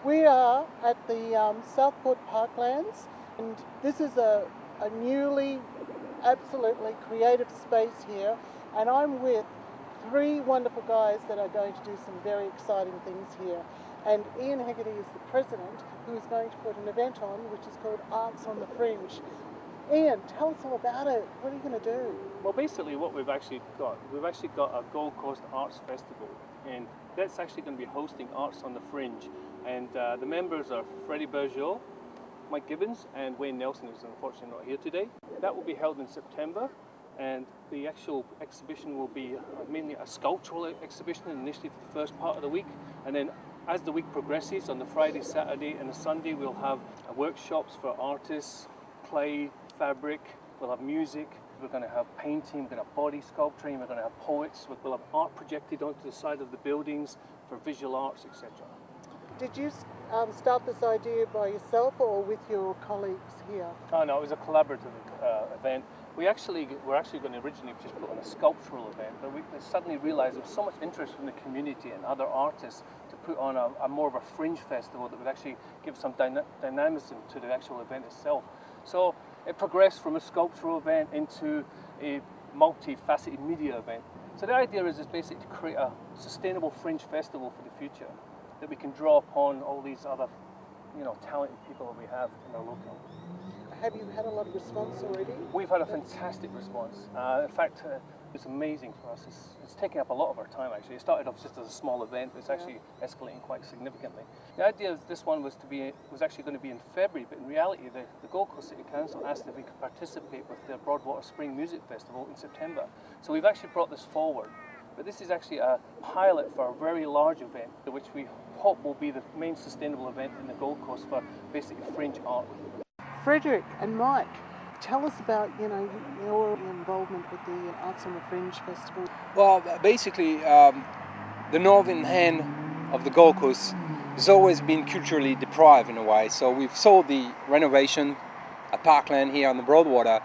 We are at the Southport Parklands, and this is a newly, absolutely creative space here, and I'm with three wonderful guys that are going to do some very exciting things here. And Ian Hegarty is the president, who is going to put an event on which is called Arts on the Fringe. Ian, tell us all about it. What are you going to do? Well, basically what we've actually got a Gold Coast Arts Festival, and that's actually going to be hosting Arts on the Fringe. And the members are Freddie Bergeau, Mike Gibbons, and Wayne Nelson, who's unfortunately not here today. That will be held in September, and the actual exhibition will be mainly a sculptural exhibition initially for the first part of the week, and then as the week progresses, on the Friday, Saturday and the Sunday, we'll have workshops for artists, clay, fabric, we'll have music, we're going to have painting, we're going to have body sculpturing, we're going to have poets, we'll have art projected onto the side of the buildings for visual arts, etc. Did you start this idea by yourself or with your colleagues here? Oh no, it was a collaborative event. We're actually going to originally just put on a sculptural event, but we suddenly realised there was so much interest from the community and other artists to put on a more of a fringe festival that would actually give some dynamism to the actual event itself. So it progressed from a sculptural event into a multifaceted media event. So the idea is basically to create a sustainable fringe festival for the future that we can draw upon all these other, talented people that we have in our local. Have you had a lot of response already? We've had a fantastic response. In fact, it's amazing for us. It's taking up a lot of our time actually. It started off just as a small event, but it's actually escalating quite significantly. The idea of this one was actually going to be in February, but in reality the Gold Coast City Council asked if we could participate with their Broadwater Spring Music Festival in September. So we've actually brought this forward. But this is actually a pilot for a very large event, which we hope will be the main sustainable event in the Gold Coast for basically fringe art. Frederick and Mike, tell us about your involvement with the Arts on the Fringe Festival. Well, basically, the northern end of the Gold Coast has always been culturally deprived in a way. So we've saw the renovation at Parkland here on the Broadwater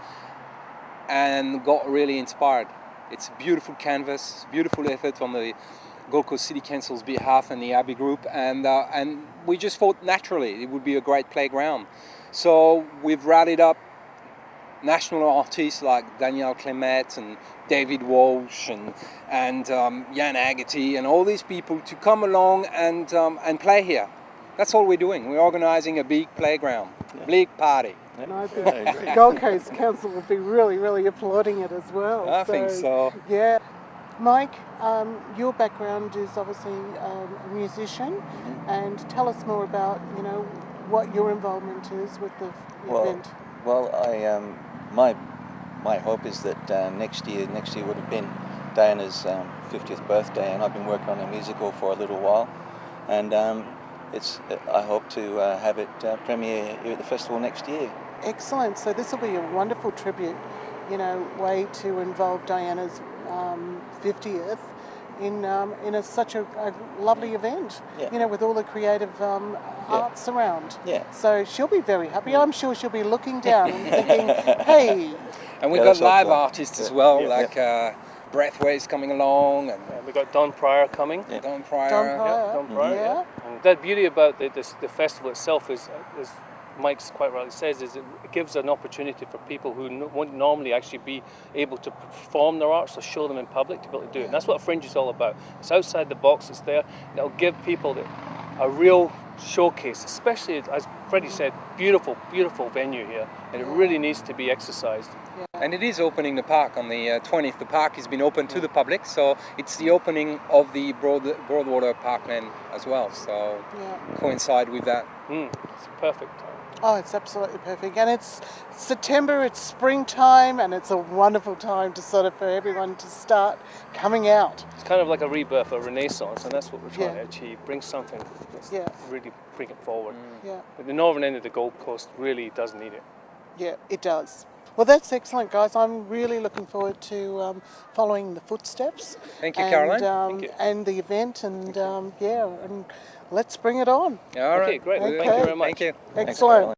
and got really inspired. It's a beautiful canvas, beautiful effort on the Gold Coast City Council's behalf and the Abbey Group, and we just thought naturally it would be a great playground. So we've rallied up national artists like Danielle Clement and David Walsh and Jan Agati and all these people to come along and play here. That's all we're doing. We're organising a big playground, big party. And I think Gold Coast Council will be really, really applauding it as well. I think so. Yeah. Mike, your background is obviously a musician, and tell us more about, what your involvement is with the event. Well, my hope is that next year would have been Diana's 50th birthday, and I've been working on a musical for a little while, and I hope to have it premiere here at the festival next year. Excellent. So this will be a wonderful tribute, way to involve Diana's 50th in such a lovely event, with all the creative arts around. Yeah. So she'll be very happy. I'm sure she'll be looking down and thinking, hey. And we've got live artists as well, like Breathways coming along, and we've got Don Pryor coming. Yeah. Don Pryor. Don Pryor. Yeah. And the beauty about the festival itself is Mike's quite rightly says, is it gives an opportunity for people who wouldn't normally actually be able to perform their arts or show them in public to be able to do it. And that's what Fringe is all about. It's outside the box, it's there, and it'll give people a real showcase, especially, as Freddie said, beautiful, beautiful venue here, and it really needs to be exercised. And it is opening the park on the 20th. The park has been open to the public, so it's the opening of the Broadwater Parkland as well, so coincide with that. It's perfect. Oh, it's absolutely perfect. And it's September, it's springtime, and it's a wonderful time for everyone to start coming out. It's kind of like a rebirth, a renaissance, and that's what we're trying to achieve. Bring something that's really bring it forward. Yeah. But the northern end of the Gold Coast really does need it. Yeah, it does. Well, that's excellent, guys. I'm really looking forward to following the footsteps. Thank you, Caroline. Thank you. And the event, and and let's bring it on. All right. Okay, great. Okay. Thank you very much. Thank you. Excellent.